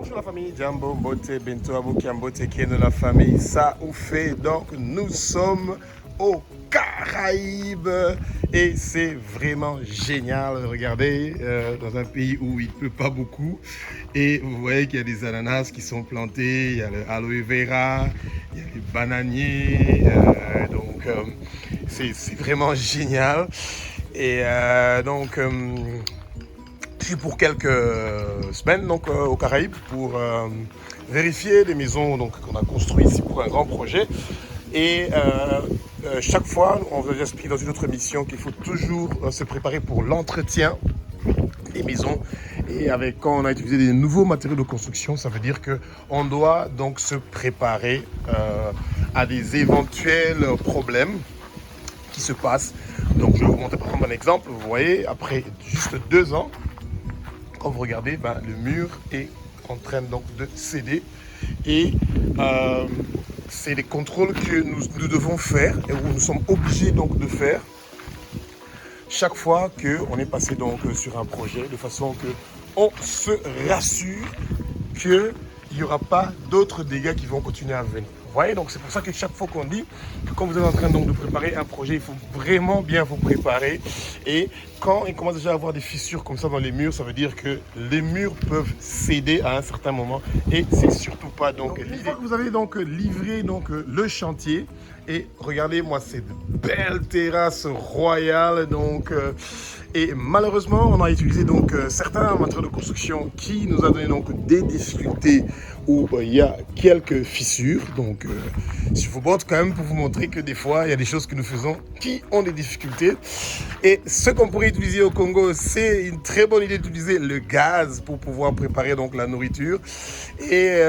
Bonjour la famille Jambo Mbote, Bento Abouki Mbote qui est de la famille Ça ou fait. Donc nous sommes aux Caraïbes et c'est vraiment génial. Regardez, dans un pays où il ne pleut pas beaucoup et vous voyez qu'il y a des ananas qui sont plantés, il y a le aloe vera, il y a les bananiers, c'est vraiment génial. Et je suis pour quelques semaines aux Caraïbes pour vérifier les maisons qu'on a construites ici pour un grand projet. Et chaque fois, on vous explique dans une autre émission qu'il faut toujours se préparer pour l'entretien des maisons. Et quand on a utilisé des nouveaux matériaux de construction, ça veut dire qu'on doit donc se préparer à des éventuels problèmes qui se passent. Donc je vais vous montrer par exemple un exemple. Vous voyez, après juste 2 ans, quand vous regardez, le mur est en train donc de céder et c'est les contrôles que nous devons faire et où nous sommes obligés donc de faire chaque fois qu'on est passé donc sur un projet, de façon qu'on se rassure qu'il n'y aura pas d'autres dégâts qui vont continuer à venir. Vous voyez, donc c'est pour ça que chaque fois qu'on dit que quand vous êtes en train donc de préparer un projet, il faut vraiment bien vous préparer. Et quand il commence déjà à avoir des fissures comme ça dans les murs, ça veut dire que les murs peuvent céder à un certain moment et c'est surtout pas donc l'idée. Une fois que vous avez donc livré donc le chantier, et regardez-moi cette belle terrasse royale et malheureusement on a utilisé donc certains matériaux de construction qui nous a donné donc des difficultés où il y a quelques fissures. Donc je vous montre quand même pour vous montrer que des fois il y a des choses que nous faisons qui ont des difficultés. Et ce qu'on pourrait utiliser au Congo, c'est une très bonne idée d'utiliser le gaz pour pouvoir préparer donc la nourriture et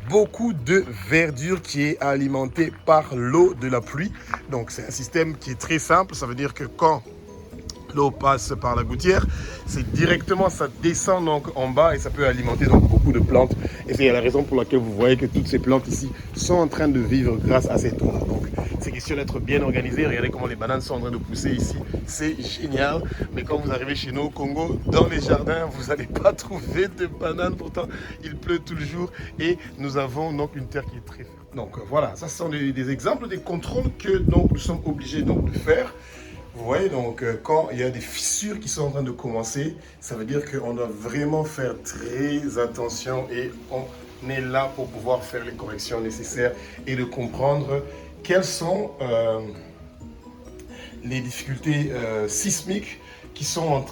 beaucoup de verdure qui est alimentée par l'eau de la pluie. Donc c'est un système qui est très simple. Ça veut dire que quand l'eau passe par la gouttière, c'est directement, ça descend donc en bas et ça peut alimenter donc beaucoup de plantes. Et c'est la raison pour laquelle vous voyez que toutes ces plantes ici sont en train de vivre grâce à cette eau. Donc c'est question d'être bien organisé. Regardez comment les bananes sont en train de pousser ici. C'est génial. Mais quand vous arrivez chez nous au Congo, dans les jardins, vous n'allez pas trouver de bananes. Pourtant, il pleut tout le jour et nous avons donc une terre qui est très ferme. Donc voilà, ça ce sont des exemples des contrôles que donc, nous sommes obligés donc, de faire. Vous voyez, donc quand il y a des fissures qui sont en train de commencer, ça veut dire qu'on doit vraiment faire très attention et on est là pour pouvoir faire les corrections nécessaires et de comprendre quelles sont les difficultés sismiques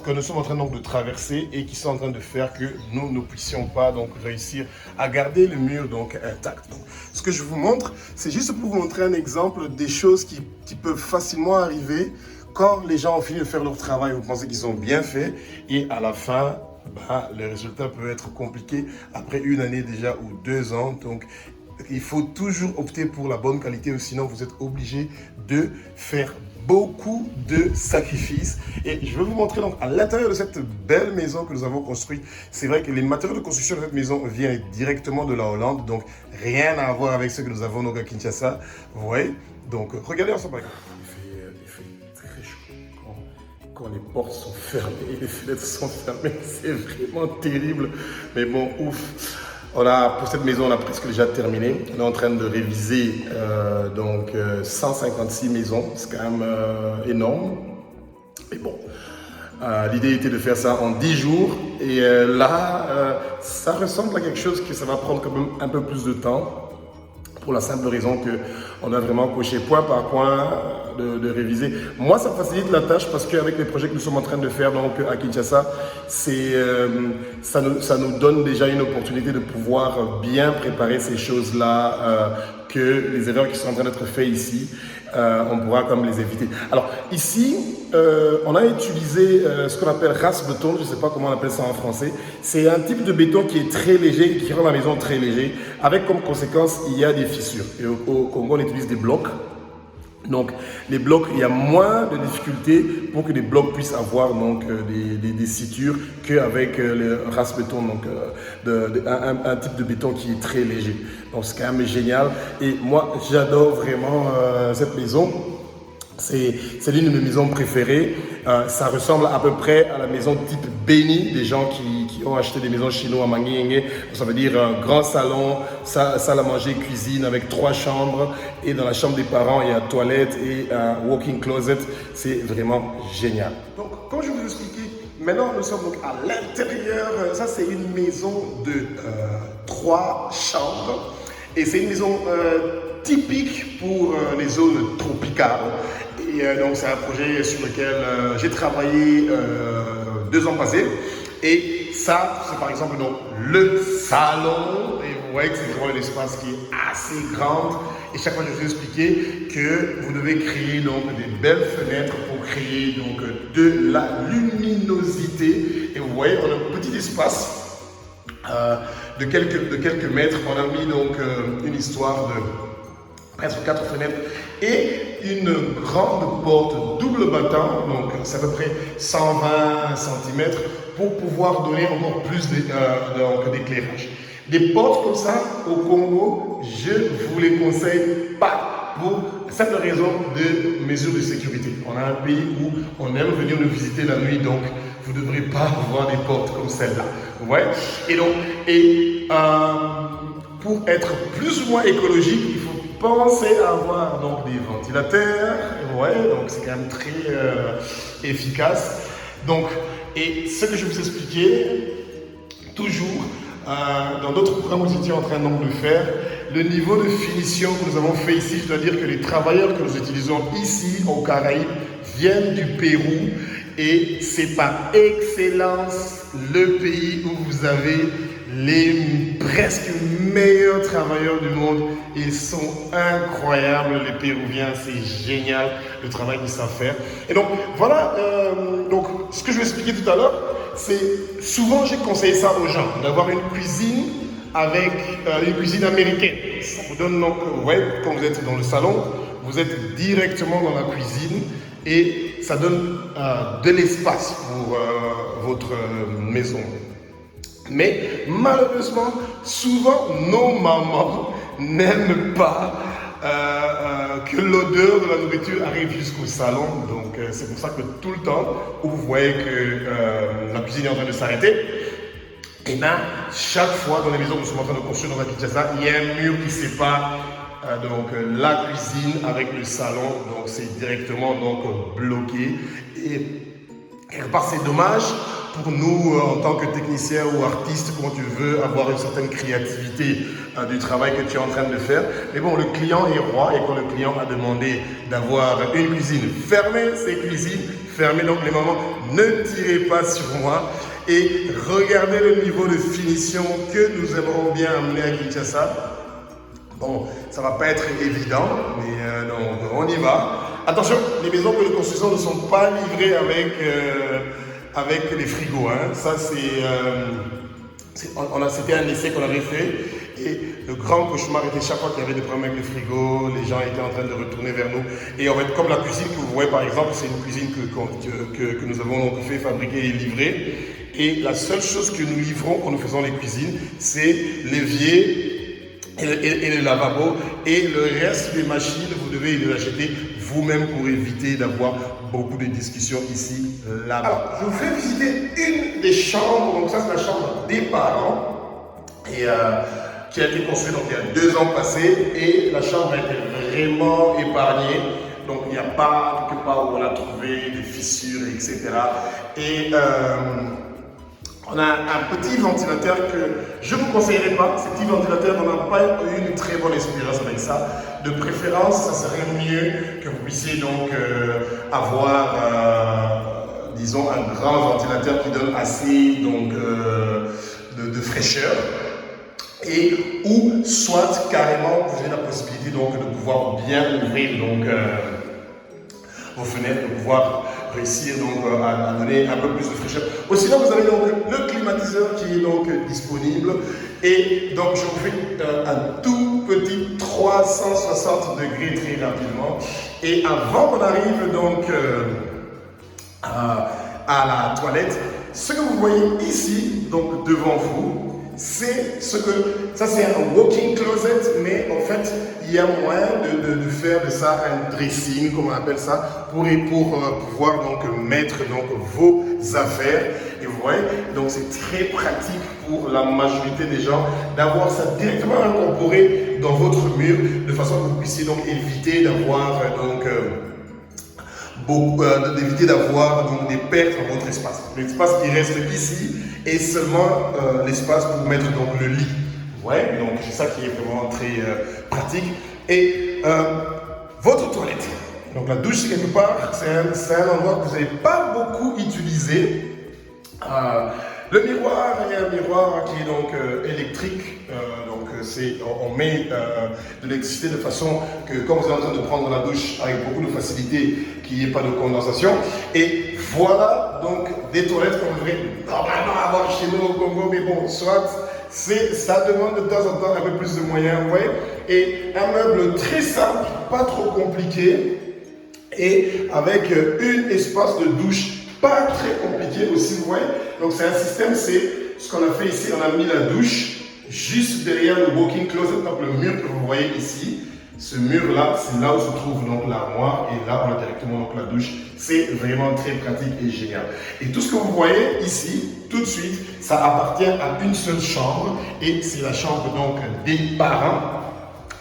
que nous sommes en train donc, de traverser et qui sont en train de faire que nous ne puissions pas donc, réussir à garder le mur donc, intact. Donc, ce que je vous montre, c'est juste pour vous montrer un exemple des choses qui peuvent facilement arriver quand les gens ont fini de faire leur travail. Vous pensez qu'ils ont bien fait et à la fin, le résultat peut être compliqué après 1 année déjà ou 2 ans. Donc, il faut toujours opter pour la bonne qualité ou sinon vous êtes obligé de faire beaucoup de sacrifices. Et je vais vous montrer donc à l'intérieur de cette belle maison que nous avons construite. C'est vrai que les matériaux de construction de cette maison viennent directement de la Hollande, donc rien à voir avec ce que nous avons donc à Kinshasa. Vous voyez? Donc regardez ensemble. Il fait très chaud quand les portes sont fermées et les fenêtres sont fermées. C'est vraiment terrible. Mais bon, ouf. Pour cette maison, on a presque déjà terminé. On est en train de réviser 156 maisons. C'est quand même énorme. Et bon, l'idée était de faire ça en 10 jours. Et ça ressemble à quelque chose que ça va prendre quand même un peu plus de temps. Pour la simple raison qu'on a vraiment coché point par point de réviser. Moi, ça facilite la tâche parce qu'avec les projets que nous sommes en train de faire donc, à Kinshasa, ça nous donne déjà une opportunité de pouvoir bien préparer ces choses-là, que les erreurs qui sont en train d'être faites ici, on pourra comme les éviter. Alors ici, on a utilisé ce qu'on appelle race béton, je ne sais pas comment on appelle ça en français. C'est un type de béton qui est très léger et qui rend la maison très léger, avec comme conséquence, il y a des fissures. Et au Congo, on utilise des blocs. Donc, les blocs, il y a moins de difficultés pour que les blocs puissent avoir donc, des sciures qu'avec le race béton, donc un type de béton qui est très léger. Donc, c'est quand même génial. Et moi, j'adore vraiment cette maison. C'est l'une de mes maisons préférées. Ça ressemble à peu près à la maison type Béni, des gens qui ont acheté des maisons chinoises à Manguingue. Ça veut dire un grand salon, salle à manger, cuisine avec 3 chambres. Et dans la chambre des parents, il y a toilette et un walk-in closet. C'est vraiment génial. Donc, comme je vous expliquais, maintenant nous sommes donc à l'intérieur. Ça, c'est une maison de 3 chambres. Et c'est une maison typique pour les zones tropicales. Et donc c'est un projet sur lequel j'ai travaillé 2 ans passés. Et ça, c'est par exemple donc, le salon. Et vous voyez que c'est vraiment un espace qui est assez grand. Et chaque fois, je vous ai expliqué que vous devez créer donc des belles fenêtres pour créer donc de la luminosité. Et vous voyez, on a un petit espace de quelques mètres. On a mis donc une histoire de presque 4 fenêtres et une grande porte double battant, donc c'est à peu près 120 cm pour pouvoir donner encore plus d'éclairage. Des portes comme ça au Congo, je vous les conseille pas pour la simple raison de mesures de sécurité. On a un pays où on aime venir nous visiter la nuit, donc vous ne devrez pas avoir des portes comme celle-là. Vous voyez? Et donc, pour être plus ou moins écologique, il faut penser à avoir donc des ventilateurs. Ouais, donc c'est quand même très efficace. Donc, et ce que je vous expliquais, toujours dans d'autres programmes que j'étais en train donc de faire, le niveau de finition que nous avons fait ici, je dois dire que les travailleurs que nous utilisons ici aux Caraïbes viennent du Pérou et c'est par excellence le pays où vous avez les presque meilleurs travailleurs du monde. Ils sont incroyables, les Péruviens, c'est génial le travail qu'ils savent faire. Et donc voilà, donc ce que je vais expliquer tout à l'heure, c'est souvent j'ai conseillé ça aux gens, d'avoir une cuisine avec une cuisine américaine. Ça vous donne donc, ouais, quand vous êtes dans le salon, vous êtes directement dans la cuisine et ça donne de l'espace pour votre maison. Mais malheureusement, souvent nos mamans n'aiment pas que l'odeur de la nourriture arrive jusqu'au salon. Donc c'est pour ça que tout le temps où vous voyez que la cuisine est en train de s'arrêter, et bien chaque fois dans les maisons que nous sommes en train de construire dans la Kinshasa, il y a un mur qui sépare donc la cuisine avec le salon. Donc c'est directement donc bloqué. Et quelque part c'est dommage pour nous en tant que technicien ou artiste quand tu veux avoir une certaine créativité du travail que tu es en train de faire. Mais bon, le client est roi et quand le client a demandé d'avoir une cuisine fermée, c'est cuisine fermée. Donc les mamans, ne tirez pas sur moi et regardez le niveau de finition que nous aimerons bien amener à Kinshasa. Bon, ça va pas être évident, mais donc on y va. Attention, les maisons que nous construisons ne sont pas livrées avec les frigos. Hein. Ça, c'était un essai qu'on avait fait. Et le grand cauchemar était chaque fois qu'il y avait des problèmes avec les frigos, les gens étaient en train de retourner vers nous. Et en fait, comme la cuisine que vous voyez par exemple, c'est une cuisine que nous avons donc fait fabriquer et livrer. Et la seule chose que nous livrons quand nous faisons les cuisines, c'est l'évier et le lavabo. Et le reste des machines, vous devez les acheter vous-même pour éviter d'avoir beaucoup de discussions ici, là-bas. Alors, je vous fais visiter une des chambres. Donc ça, c'est la chambre des parents. Et qui a été construite donc, il y a 2 ans passés. Et la chambre a été vraiment épargnée. Donc, il n'y a pas quelque part où on a trouvé des fissures, etc. Et on a un petit ventilateur que je ne vous conseillerais pas. Ce petit ventilateur, on n'a pas eu une très bonne expérience avec ça. De préférence, ça serait mieux que vous puissiez donc avoir, disons, un grand ventilateur qui donne assez donc, de fraîcheur. Et ou soit carrément, vous avez la possibilité donc de pouvoir bien ouvrir donc, vos fenêtres, de pouvoir réussir donc à donner un peu plus de fraîcheur. Sinon, vous avez donc le climatiseur qui est donc disponible. Et donc, je vous fais un tout petit 360 degrés très rapidement. Et avant qu'on arrive donc à la toilette, ce que vous voyez ici, donc devant vous, c'est ce que, ça c'est un walk-in closet, mais en fait, il y a moyen de faire de ça un dressing, comme on appelle ça, pour pouvoir donc mettre donc vos affaires. Et vous voyez, donc c'est très pratique pour la majorité des gens d'avoir ça directement incorporé dans votre mur, de façon que vous puissiez donc éviter d'avoir d'éviter d'avoir donc des pertes dans votre espace. L'espace qui reste ici est seulement l'espace pour mettre donc le lit. Ouais, donc c'est ça qui est vraiment très pratique. Et votre toilette. Donc la douche, c'est quelque part, c'est un endroit que vous n'avez pas beaucoup utilisé. Le miroir, il y a un miroir qui est donc électrique, on met de l'électricité de façon que quand vous êtes en train de prendre la douche avec beaucoup de facilité, qu'il n'y ait pas de condensation. Et voilà donc des toilettes qu'on devrait normalement avoir chez nous au Congo, mais bon, soit ça demande de temps en temps un peu plus de moyens, vous voyez. Et un meuble très simple, pas trop compliqué, et avec un espace de douche pas très compliqué aussi, vous voyez. Donc c'est un système, c'est ce qu'on a fait ici, on a mis la douche juste derrière le walk-in closet, donc le mur que vous voyez ici. Ce mur-là, c'est là où se trouve donc l'armoire, et là on a directement donc la douche. C'est vraiment très pratique et génial. Et tout ce que vous voyez ici, tout de suite, ça appartient à une seule chambre, et c'est la chambre donc des parents,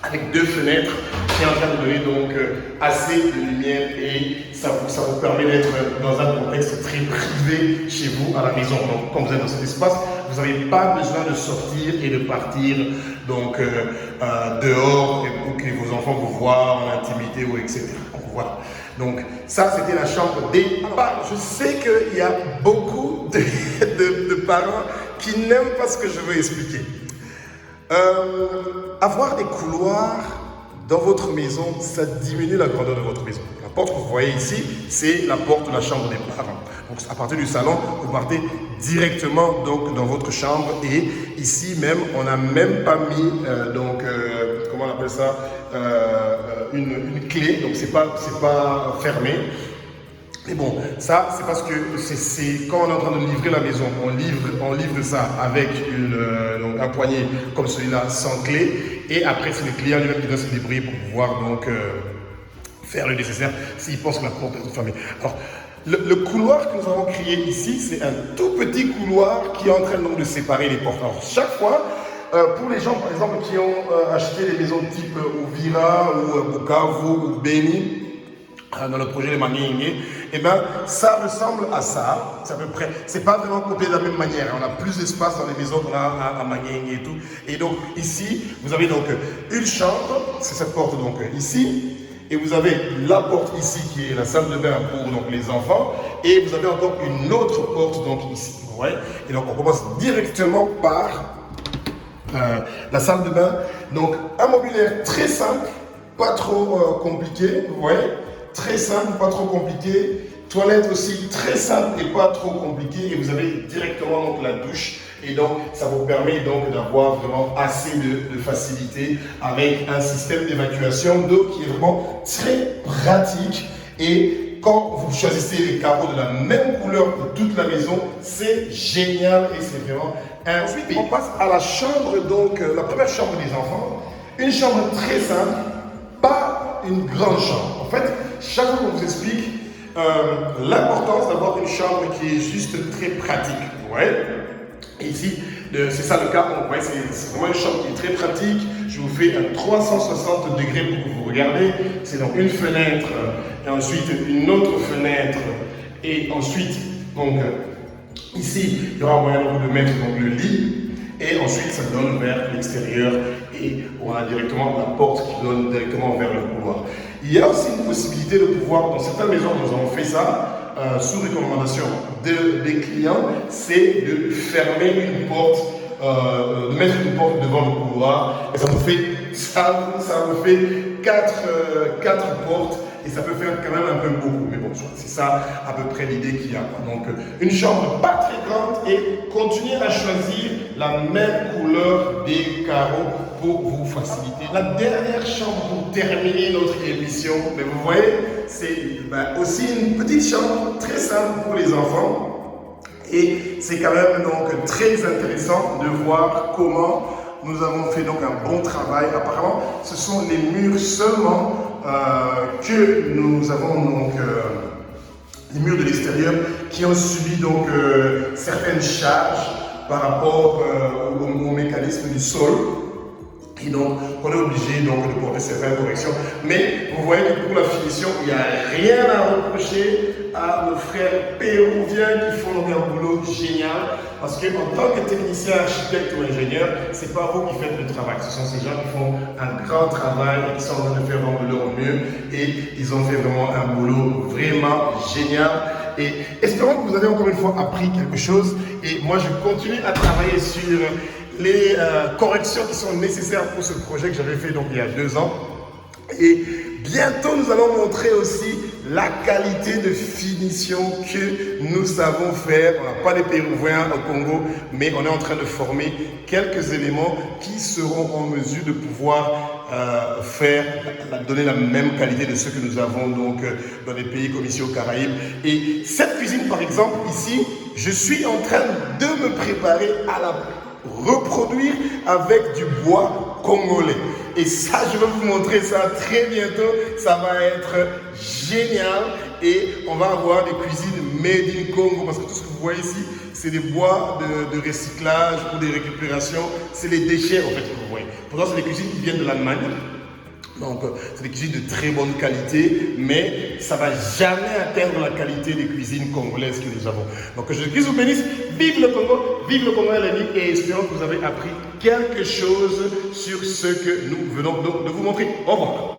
avec 2 fenêtres qui est en train de donner donc assez de lumière, et ça vous permet d'être dans un contexte très privé chez vous à la maison. Donc quand vous êtes dans cet espace, vous n'avez pas besoin de sortir et de partir donc dehors pour que vos enfants vous voient en intimité ou etc. Donc, voilà. Donc ça c'était la chambre des parents. Je sais qu'il y a beaucoup de parents qui n'aiment pas ce que je veux expliquer. Avoir des couloirs dans votre maison, ça diminue la grandeur de votre maison. La porte que vous voyez ici, c'est la porte de la chambre des parents. Donc à partir du salon, vous partez directement donc dans votre chambre, et ici même, on n'a même pas mis comment on appelle ça, une clé, donc c'est pas fermé. Mais bon, ça c'est parce que c'est quand on est en train de livrer la maison, on livre ça avec donc un poignet comme celui-là sans clé, et après c'est le client lui-même qui doit se débrouiller pour pouvoir donc faire le nécessaire s'il pense que la porte est fermée. Alors le couloir que nous avons créé ici, c'est un tout petit couloir qui est en train donc de séparer les portes. Alors chaque fois, pour les gens par exemple qui ont acheté des maisons type Uvira ou Bukavu ou Beni, dans le projet de Manguingue, eh ben, ça ressemble à ça, c'est à peu près, c'est pas vraiment copié de la même manière, on a plus d'espace dans les maisons qu'on a à Manguingue et tout, et donc ici, vous avez donc une chambre, c'est cette porte donc ici, et vous avez la porte ici qui est la salle de bain pour donc les enfants, et vous avez encore une autre porte donc ici, ouais. Et donc on commence directement par la salle de bain, donc un mobilier très simple, pas trop compliqué, vous voyez. Très simple, pas trop compliqué. Toilette aussi très simple et pas trop compliqué. Et vous avez directement donc la douche. Et donc, ça vous permet donc d'avoir vraiment assez de facilité avec un système d'évacuation d'eau qui est vraiment très pratique. Et quand vous choisissez les carreaux de la même couleur pour toute la maison, c'est génial et c'est vraiment un... Ensuite, on passe à la chambre, donc la première chambre des enfants. Une chambre très simple, pas une grande chambre. En fait, chaque fois qu'on vous explique l'importance d'avoir une chambre qui est juste très pratique. Ouais. Et ici, c'est ça le cas. Ouais, c'est vraiment une chambre qui est très pratique. Je vous fais un 360 degrés pour que vous regardez. C'est donc une fenêtre, et ensuite une autre fenêtre, et ensuite, donc, ici, il y aura moyen de mettre donc, le lit. Et ensuite, ça donne vers l'extérieur, et on a directement la porte qui donne directement vers le couloir. Il y a aussi une possibilité de pouvoir, dans certaines maisons, nous avons fait ça, sous recommandation des clients, c'est de fermer une porte, de mettre une porte devant le couloir, et ça nous fait 4 portes, et ça peut faire quand même un peu beaucoup, mais bon, c'est ça à peu près l'idée qu'il y a. Donc, une chambre pas très grande, et continuez à choisir la même couleur des carreaux pour vous faciliter. La dernière chambre pour terminer notre émission, mais vous voyez, c'est aussi une petite chambre très simple pour les enfants. Et c'est quand même donc très intéressant de voir comment nous avons fait donc un bon travail. Apparemment, ce sont les murs seulement que nous avons donc les murs de l'extérieur qui ont subi donc certaines charges par rapport au mécanisme du sol. Et donc, on est obligé donc de porter certaines corrections. Mais vous voyez que pour la finition, il n'y a rien à reprocher à nos frères péruviens qui font donc un boulot génial. Parce qu'en tant que technicien, architecte ou ingénieur, ce n'est pas vous qui faites le travail. Ce sont ces gens qui font un grand travail et qui sont en train de faire vraiment de leur mieux. Et ils ont fait vraiment un boulot vraiment génial. Et espérons que vous avez encore une fois appris quelque chose. Et moi, je continue à travailler sur les corrections qui sont nécessaires pour ce projet que j'avais fait donc il y a 2 ans. Et bientôt, nous allons montrer aussi la qualité de finition que nous savons faire. On n'a pas les Péruviens au Congo, mais on est en train de former quelques éléments qui seront en mesure de pouvoir donner la même qualité de ce que nous avons donc dans des pays comme ici aux Caraïbes. Et cette cuisine, par exemple, ici, je suis en train de me préparer à la reproduire avec du bois congolais. Et ça, je vais vous montrer ça très bientôt. Ça va être génial. Et on va avoir des cuisines made in Congo. Parce que tout ce que vous voyez ici, c'est des bois de recyclage ou des récupérations. C'est les déchets, en fait, que vous voyez. Pourtant, c'est des cuisines qui viennent de l'Allemagne. Donc, c'est des cuisines de très bonne qualité, mais ça ne va jamais atteindre la qualité des cuisines congolaises que nous avons. Donc, que Jésus vous bénisse. Vive le Congo LNI, et espérons que vous avez appris quelque chose sur ce que nous venons de vous montrer. Au revoir.